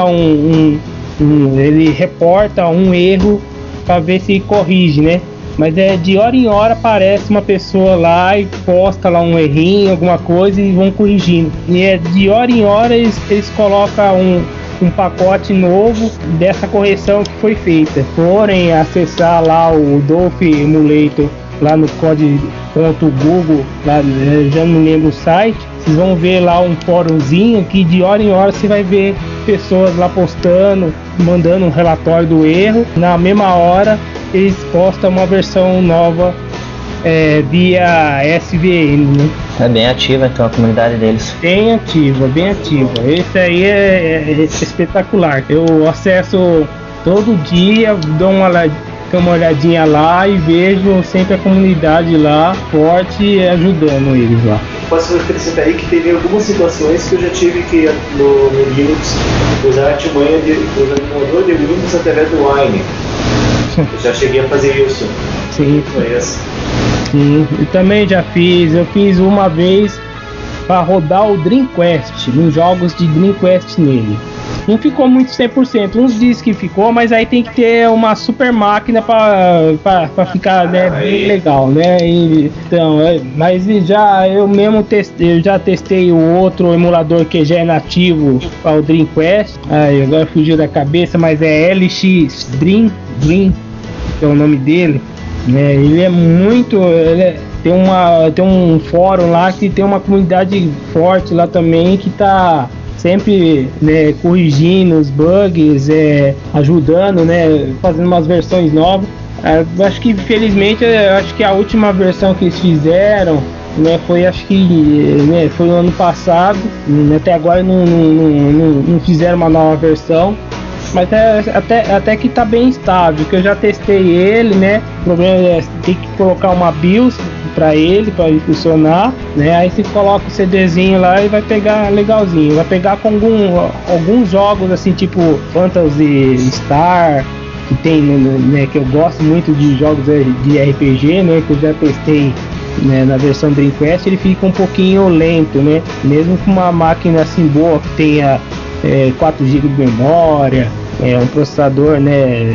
Speaker 3: ele reporta um erro para ver se corrige, né? Mas de hora em hora aparece uma pessoa lá e posta lá um errinho, alguma coisa, e vão corrigindo. E de hora em hora eles colocam um pacote novo dessa correção que foi feita. Forem acessar lá o Dolph Emulator lá no código.google, lá, já não lembro o site, vocês vão ver lá um fórumzinho que de hora em hora você vai ver pessoas lá postando, mandando um relatório do erro. Na mesma hora eles postam uma versão nova via SVN, né?
Speaker 1: É bem ativa então a comunidade deles.
Speaker 3: Bem ativa. Esse aí é espetacular. Eu acesso todo dia, dou uma olhadinha lá e vejo sempre a comunidade lá forte ajudando eles lá.
Speaker 2: Posso acrescentar aí que teve algumas situações que eu já tive que no Linux usar a artimanha de usar o emulador de Windows através do Wine. Eu já cheguei a fazer isso.
Speaker 3: Sim. Sim, eu também já fiz. Eu fiz uma vez para rodar o Dreamcast, nos jogos de Dreamcast nele. Não ficou muito 100%, uns dizem que ficou, mas aí tem que ter uma super máquina para ficar, né, bem legal, né? Então, mas já eu mesmo já testei o outro emulador que já é nativo para o Dreamcast. Aí agora fugiu da cabeça, mas é LX Dream, que é o nome dele, né? Ele é muito, tem um fórum lá que tem uma comunidade forte lá também que tá sempre, né, corrigindo os bugs, ajudando, né, fazendo umas versões novas. Acho que infelizmente a última versão que eles fizeram, né, foi foi no ano passado, até agora não fizeram uma nova versão. Mas até que tá bem estável, que eu já testei ele, né? O problema é ter que colocar uma BIOS para ele funcionar, né? Aí você coloca o CDzinho lá e vai pegar legalzinho. Vai pegar com alguns jogos assim, tipo Phantasy Star, que tem, né, que eu gosto muito de jogos de RPG, né? Que eu já testei, né, na versão Dreamcast, ele fica um pouquinho lento, né? Mesmo com uma máquina assim boa que tenha 4 GB de memória, um processador, né,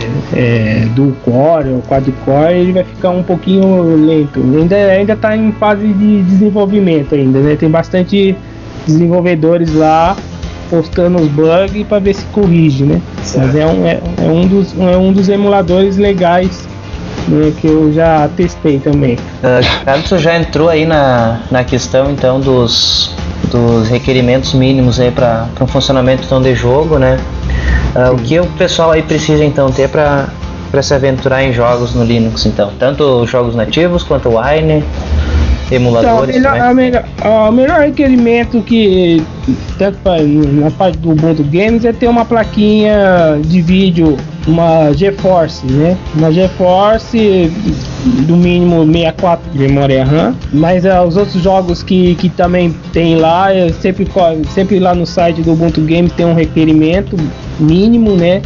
Speaker 3: dual core ou quad-core, ele vai ficar um pouquinho lento. Ainda está em fase de desenvolvimento ainda, né? Tem bastante desenvolvedores lá postando os bugs para ver se corrige, né? Certo. Mas é um dos emuladores legais, né, que eu já testei também.
Speaker 1: Carlos, você já entrou aí na questão então dos requerimentos mínimos aí para um funcionamento então de jogo, né? O que o pessoal aí precisa então ter para se aventurar em jogos no Linux, então? Tanto jogos nativos quanto Wine, emuladores.
Speaker 3: Então, o melhor requerimento que tanto na parte do Ubuntu Games é ter uma plaquinha de vídeo, uma GeForce, né? Uma GeForce do mínimo 64 de memória RAM. Mas os outros jogos que também tem lá, sempre lá no site do Ubuntu Games tem um requerimento mínimo, né?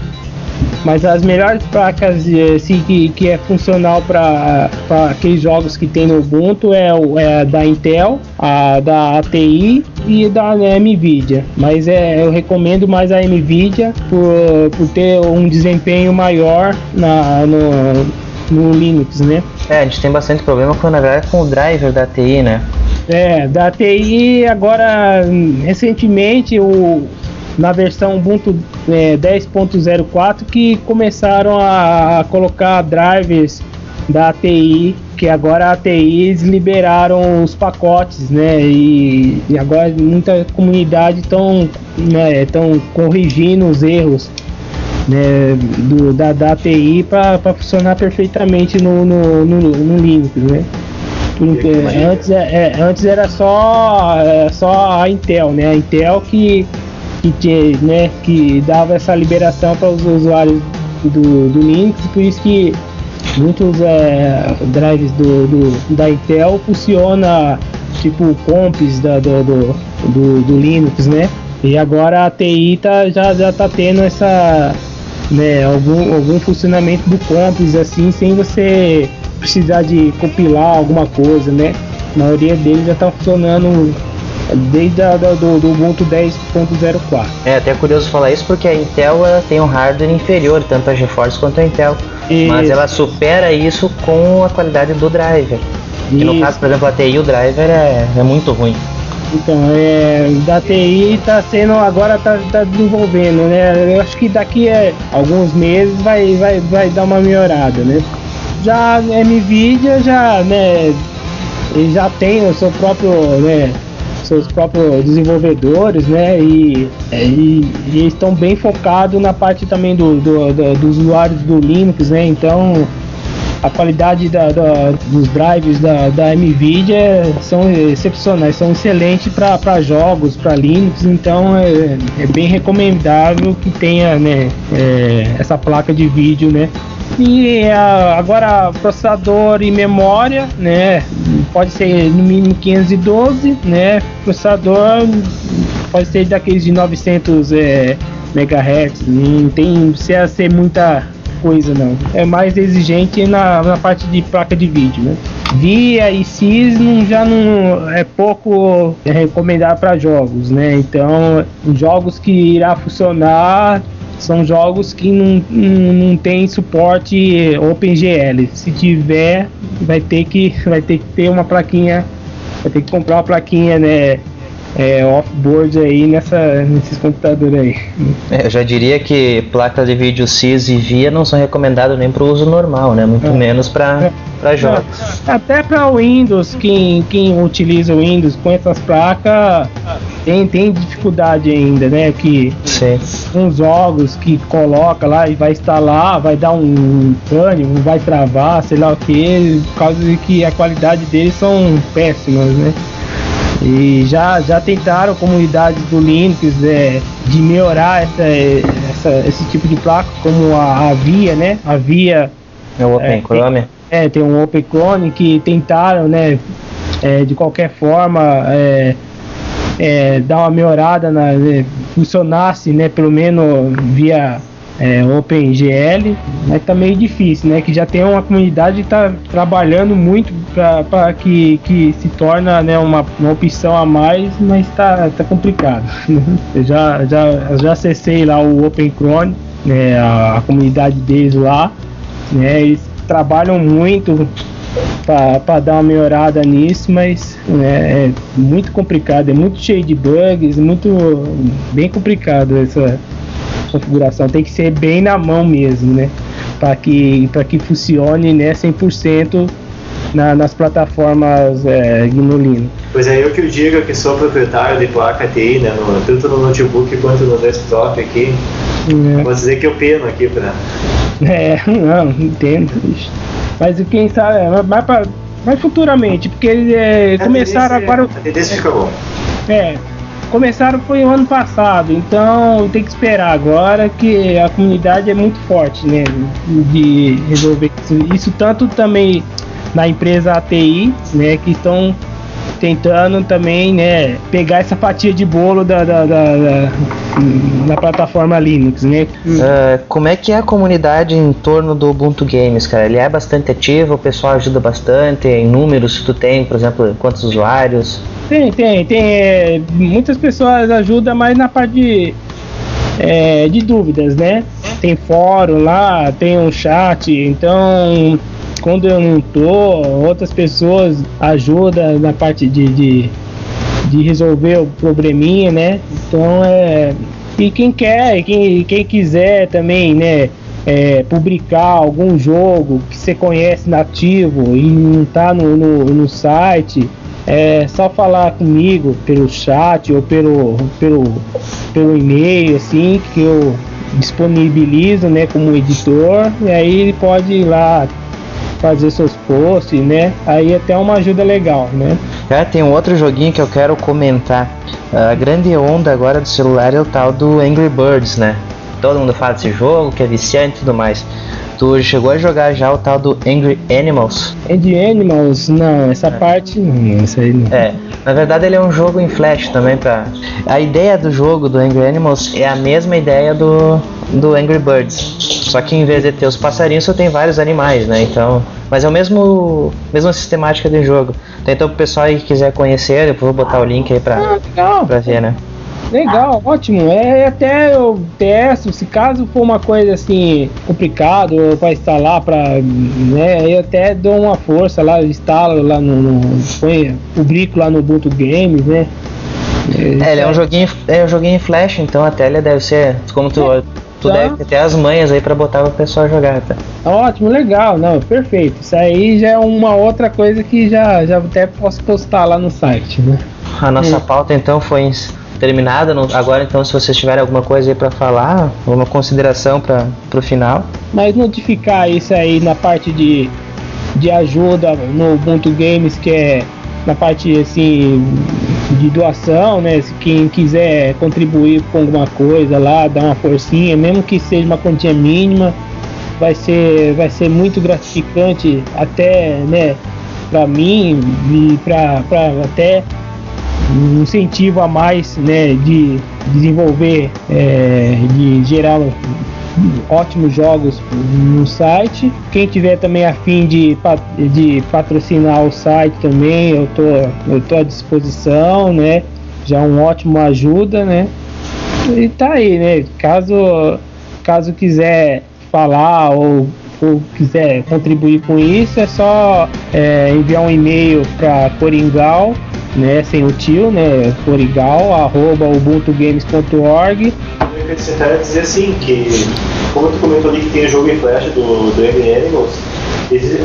Speaker 3: Mas as melhores placas assim, que é funcional para aqueles jogos que tem no Ubuntu é a da Intel, a da ATI e da NVIDIA. Mas eu recomendo mais a NVIDIA por ter um desempenho maior no Linux, né?
Speaker 1: A gente tem bastante problema na verdade com o driver da ATI, né?
Speaker 3: Da ATI agora, recentemente, na versão Ubuntu 10.04 que começaram a colocar drivers da ATI, que agora a ATI eles liberaram os pacotes, né? E agora muita comunidade estão corrigindo os erros, né, da ATI para funcionar perfeitamente no Linux, né? Antes era só a Intel, né? A Intel que dava essa liberação para os usuários do Linux, por isso que muitos drives da Intel funciona tipo comps do Linux, né? E agora a TI já tá tendo essa, né, algum funcionamento do comps assim, sem você precisar de compilar alguma coisa, né? A maioria deles já tá funcionando desde do Ubuntu 10.04.
Speaker 1: Até curioso falar isso porque a Intel tem um hardware inferior, tanto a GeForce quanto a Intel. Isso. Mas ela supera isso com a qualidade do driver. E no caso, por exemplo, a TI, o driver é muito ruim.
Speaker 3: Então, da TI agora tá desenvolvendo, né? Eu acho que daqui a alguns meses vai dar uma melhorada, né? Já a NVIDIA ele já tem o seu próprio, né, seus próprios desenvolvedores, né, e estão bem focados na parte também dos usuários do Linux, né, então a qualidade dos drives da NVIDIA são excepcionais, são excelentes para jogos, para Linux, então é bem recomendável que tenha, né, essa placa de vídeo, né. E agora processador e memória, né, pode ser no mínimo 512, né, processador pode ser daqueles de 900 MHz, não precisa ser muita coisa não, é mais exigente na parte de placa de vídeo, né. VIA e CIS já não é pouco recomendado para jogos, né, então jogos que irá funcionar são jogos que não tem suporte OpenGL. Se tiver, vai ter que ter uma plaquinha, vai ter que comprar uma plaquinha, né, off-board aí nesses computadores aí.
Speaker 1: Eu já diria que placas de vídeo CIS e VIA não são recomendadas nem para o uso normal, né? Muito menos para jogos.
Speaker 3: Até para o Windows, quem utiliza o Windows com essas placas tem dificuldade ainda, né? Que uns jogos que coloca lá e vai instalar, vai dar um pânico, vai travar, sei lá o que, por causa de que a qualidade deles são péssimas, né? E já tentaram comunidades do Linux de melhorar esse tipo de placa, como a VIA, né? A VIA
Speaker 1: é o OpenChrome.
Speaker 3: Tem um OpenChrome que tentaram, né? De qualquer forma dar uma melhorada, funcionasse, né? Pelo menos via OpenGL, mas tá meio difícil, né? Que já tem uma comunidade que tá trabalhando muito para que se torna, né, uma opção a mais, mas tá complicado. Eu já acessei lá o OpenChrome, né, a comunidade deles lá, né? Eles trabalham muito para dar uma melhorada nisso, mas é muito complicado, é muito cheio de bugs, bem complicado essa configuração, tem que ser bem na mão mesmo, né, para que funcione, né, 100% nas plataformas GNU Linux.
Speaker 2: Pois é, eu que eu digo que sou proprietário de placa TI, né, tanto no notebook quanto no desktop aqui, vou dizer que eu peno aqui para...
Speaker 3: não, entendo, mas quem sabe, mas futuramente, porque eles começaram agora...
Speaker 2: A tendência fica bom.
Speaker 3: Começaram foi o ano passado, então tem que esperar agora, que a comunidade é muito forte, né, de resolver isso tanto também na empresa ATI, né, que estão tentando também, né, pegar essa fatia de bolo da plataforma Linux, né.
Speaker 1: Como é que é a comunidade em torno do Ubuntu Games, cara? Ele é bastante ativo, o pessoal ajuda bastante em números, se tu tem, por exemplo, quantos usuários?
Speaker 3: Tem, muitas pessoas ajudam, mas na parte de dúvidas, né? Tem fórum lá, tem um chat, então quando eu não tô, outras pessoas ajudam na parte de resolver o probleminha, né? Então e quem quiser também, né, publicar algum jogo que você conhece nativo e não tá no site, é só falar comigo pelo chat ou pelo e-mail, assim, que eu disponibilizo, né, como editor, e aí ele pode ir lá fazer seus posts, né, aí até uma ajuda legal, né.
Speaker 1: Tem um outro joguinho que eu quero comentar. A grande onda agora do celular é o tal do Angry Birds, né, todo mundo fala desse jogo, que é viciante e tudo mais. Tu chegou a jogar já o tal do Angry Animals?
Speaker 3: Angry Animals? Não, essa parte não, essa aí não.
Speaker 1: Na verdade ele é um jogo em flash também A ideia do jogo do Angry Animals é a mesma ideia do Angry Birds. Só que em vez de ter os passarinhos, só tem vários animais, né? Então... Mas é a mesma sistemática de jogo. Então, pro pessoal aí que quiser conhecer, eu vou botar o link aí pra ver, né?
Speaker 3: Legal, ótimo. Até eu testo, se caso for uma coisa assim complicada para instalar, né, eu até dou uma força lá, instalo lá publico lá no Ubuntu Games, né.
Speaker 1: Ele é um joguinho em flash, então a tela deve ser como tu deve ter as manhas aí para botar o pessoal jogar, tá?
Speaker 3: Ótimo, legal, não, perfeito. Isso aí já é uma outra coisa que já até posso postar lá no site, né.
Speaker 1: A nossa pauta então foi terminada. Agora então, se vocês tiverem alguma coisa aí para falar, alguma consideração para o final.
Speaker 3: Mas notificar isso aí na parte de de ajuda no Ubuntu Games, que é na parte assim de doação, né? Se quem quiser contribuir com alguma coisa lá, dar uma forcinha, mesmo que seja uma quantia mínima, vai ser muito gratificante até, né, para mim e para até um incentivo a mais, né, de desenvolver, de gerar ótimos jogos no site. Quem tiver também a fim de patrocinar o site também, eu tô à disposição, né? Já uma ótima ajuda, né? E tá aí, né? Caso quiser falar ou quiser contribuir com isso, é só enviar um e-mail para Coringal, né? Sem o tio, né? coringal@ubuntugames.org.
Speaker 2: Eu acrescentar dizer assim que, como tu comentou ali que tem o jogo em flash do M Animals,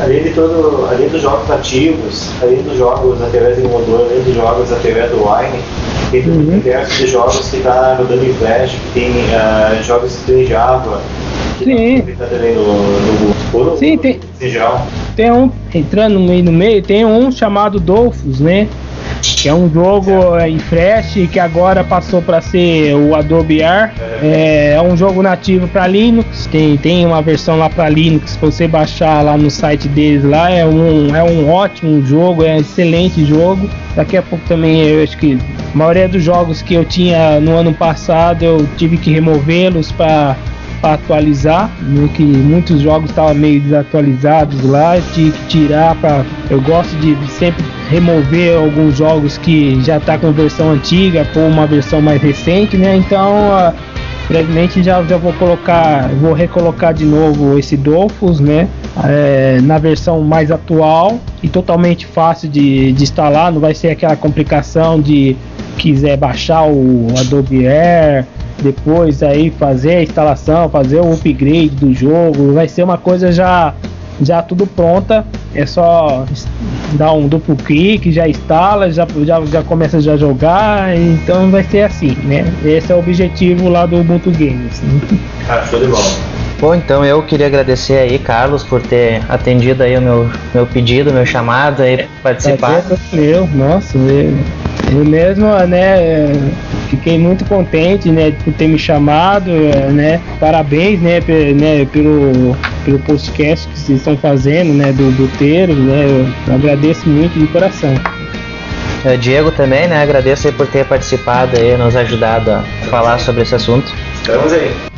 Speaker 2: além dos jogos nativos, além dos jogos através do emulador, além dos jogos através do Wine, tem todo um universo de jogos que está rodando em flash, tem jogos que tem Java, que está também no
Speaker 3: Sim, tem um, entrando no meio, tem um chamado Dolphus, né? Que é um jogo em Flash que agora passou para ser o Adobe R. É um jogo nativo para Linux. Tem uma versão lá para Linux. Se você baixar lá no site deles, lá é um ótimo jogo, é um excelente jogo. Daqui a pouco também eu acho que a maioria dos jogos que eu tinha no ano passado eu tive que removê-los para atualizar, né, que muitos jogos estavam meio desatualizados lá, tive que tirar eu gosto de sempre remover alguns jogos que já tá com versão antiga por uma versão mais recente, né? Então brevemente já vou recolocar de novo esse Dolphus, né? Na versão mais atual e totalmente fácil de instalar, não vai ser aquela complicação de quiser baixar o Adobe Air, depois aí fazer a instalação, fazer o upgrade do jogo, vai ser uma coisa já tudo pronta, é só dar um duplo clique, já instala, já começa a jogar, então vai ser assim, né? Esse é o objetivo lá do Ubuntu Games.
Speaker 2: Show de bola.
Speaker 1: Bom, então eu queria agradecer aí, Carlos, por ter atendido aí o meu pedido, meu chamado aí, participar. Eu mesmo, né, fiquei muito contente, né, por ter me chamado, né, parabéns, né, pelo podcast que vocês estão fazendo, né, do Buteiro, né, eu agradeço muito de coração. Diego também, né, agradeço aí por ter participado aí, nos ajudado a falar sobre esse assunto.
Speaker 2: Estamos aí.